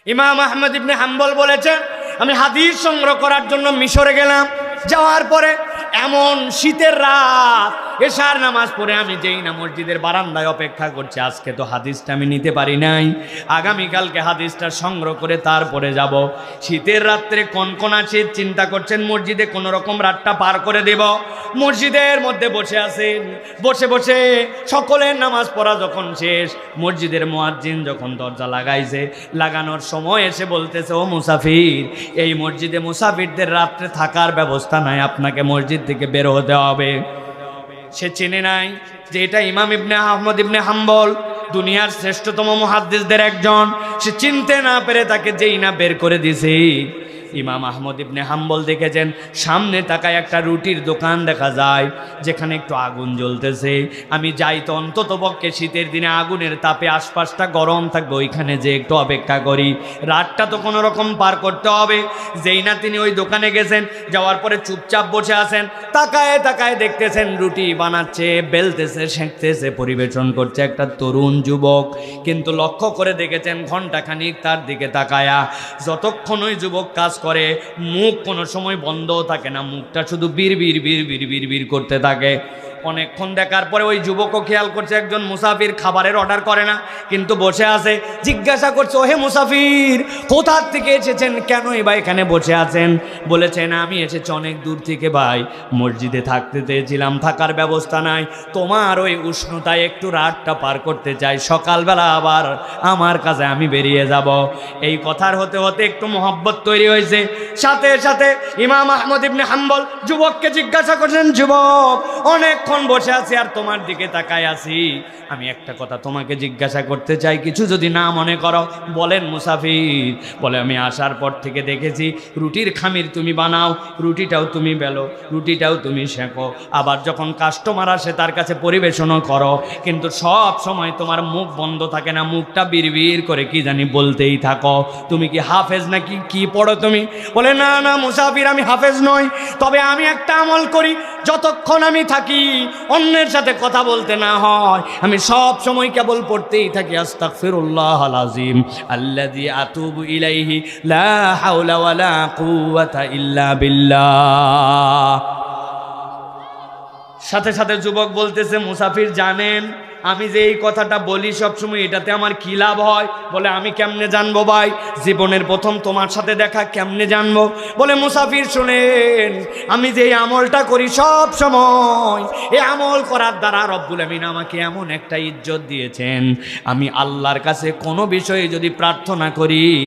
ইমাম আহমদ ইবনে হাম্বল বলেছেন, আমি হাদিস সংগ্রহ করার জন্য মিশরে গেলাম। যাওয়ার পরে এমন শীতের রাত, এশার নামাজ পড়ে আমি যেই না মসজিদের বারান্দায় অপেক্ষা করছি, আজকে তো হাদিসটা আমি নিতে পারি নাই, আগামীকালকে হাদিসটা সংগ্রহ করে তারপরে যাব। শীতের রাত্রে কনকনা শীত, চিন্তা করছেন মসজিদে কোনো রকম রাতটা পার করে দেব। মসজিদের মধ্যে বসে আছেন, বসে বসে সকলের নামাজ পড়া যখন শেষ, মসজিদের মুয়াজ্জিন যখন দরজা লাগাইছে, লাগানোর সময় এসে বলতেছে, ও মুসাফির, এই মসজিদে মুসাফিরদের রাত্রে থাকার ব্যবস্থা নাই, আপনাকে মসজিদ থেকে বের হতে হবে। সে চেনে নাই যে এটা ইমাম ইবনে আহমদ ইবনে হাম্বল, দুনিয়ার শ্রেষ্ঠতম মুহাদ্দিসদের একজন। সে চিনতে না পেরে তাকে যেই না বের করে দিছে। ইমাম আহমদ ইবনে হাম্বল দেখেছেন সামনে তাকায় একটা রুটির দোকান দেখা যায়, যেখানে একটু আগুন জ্বলতেছে। আমি যাই তো অন্তত পক্ষে শীতের দিনে আগুনের তাপে আশপাশটা গরম থাকবে, ওইখানে যে একটু অপেক্ষা করি, রাতটা তো কোনো রকম পার করতে হবে। যেই না তিনি ওই দোকানে গেছেন, যাওয়ার পরে চুপচাপ বসে আছেন, তাকায় তাকায় দেখতেছেন রুটি বানাচ্ছে, বেলতেছে, সেঁকতেছে, পরিবেশন করছে একটা তরুণ যুবক। কিন্তু লক্ষ্য করে দেখেছেন ঘন্টাখানিক তার দিকে তাকায়া, যতক্ষণ ওই যুবক কাজ করে মুখ কোনো সময় বন্ধও থাকে না, মুখটা শুধু বিড়বিড় বিড়বিড় বিড়বিড় করতে থাকে। অনেকক্ষণ দেখার পরে ওই যুবকও খেয়াল করছে একজন মুসাফির খাবারের অর্ডার করে না, কিন্তু বসে আছে। জিজ্ঞাসা করছে, ওহে মুসাফির, কোথা থেকে এসেছেন, কেনই বা এখানে বসে আছেন? বলেছেন, আমি এসেছি অনেক দূর থেকে ভাই, মসজিদে থাকতে চেয়েছিলাম, থাকার ব্যবস্থা নাই, তোমার ওই উষ্ণতায় একটু রাতটা পার করতে চাই, সকালবেলা আবার আমার কাছে আমি বেরিয়ে যাব। এই কথার হতে হতে একটু মহব্বত তৈরি হয়েছে। সাথে সাথে ইমাম আহমদ ইবনে হাম্বল যুবককে জিজ্ঞাসা করছেন, যুবক, অনেকক্ষণ বসে আছি আর তোমার দিকে তাকায় আছি, আমি একটা কথা তোমাকে জিজ্ঞাসা করতে চাই, কিছু যদি না মনে করো। বলেন মুসাফির। বলে, আমি আসার পর থেকে দেখেছি রুটির খামির তুমি বানাও, রুটিটাও তুমি বেলো, রুটিটাও তুমি সেঁকো, আবার যখন কাস্টমার আসে তার কাছে পরিবেশনও করো, কিন্তু সব সময় তোমার মুখ বন্ধ থাকে না, মুখটা বিড়বিড় করে কি জানি বলতেই থাকো। তুমি কি হাফেজ নাকি কি পড়ো তুমি? বলে, না না মুসাফির, আমি হাফেজ নই, তবে আমি একটা আমল করি, যতক্ষণ আমি থাকি অন্যের সাথে কথা বলতে না হয়, আমি সব সময় কেবল পড়তেই থাকি আস্তাগফিরুল্লাহাল আযীম আল্লাযী আতুবু ইলাইহি লা হাওলা ওয়ালা কুওয়াতা ইল্লা বিল্লাহ। সাথে সাথে যুবক বলতেছে, মুসাফির জানেন আমি যে এই কথাটা বলি সবসময়, এটাতে আমার কি লাভ হয়? বলে, আমি কেমনে জানবো ভাই, জীবনের প্রথম তোমার সাথে দেখা, কেমনে জানবো? বলে, মুসাফির শুনেন, আমি যে এই আমলটা করি সব সময়, এই আমল করার দ্বারা রব্বুল আমিন আমাকে এমন একটা ইজ্জত দিয়েছেন, আমি আল্লাহর কাছে কোনো বিষয়ে যদি প্রার্থনা করি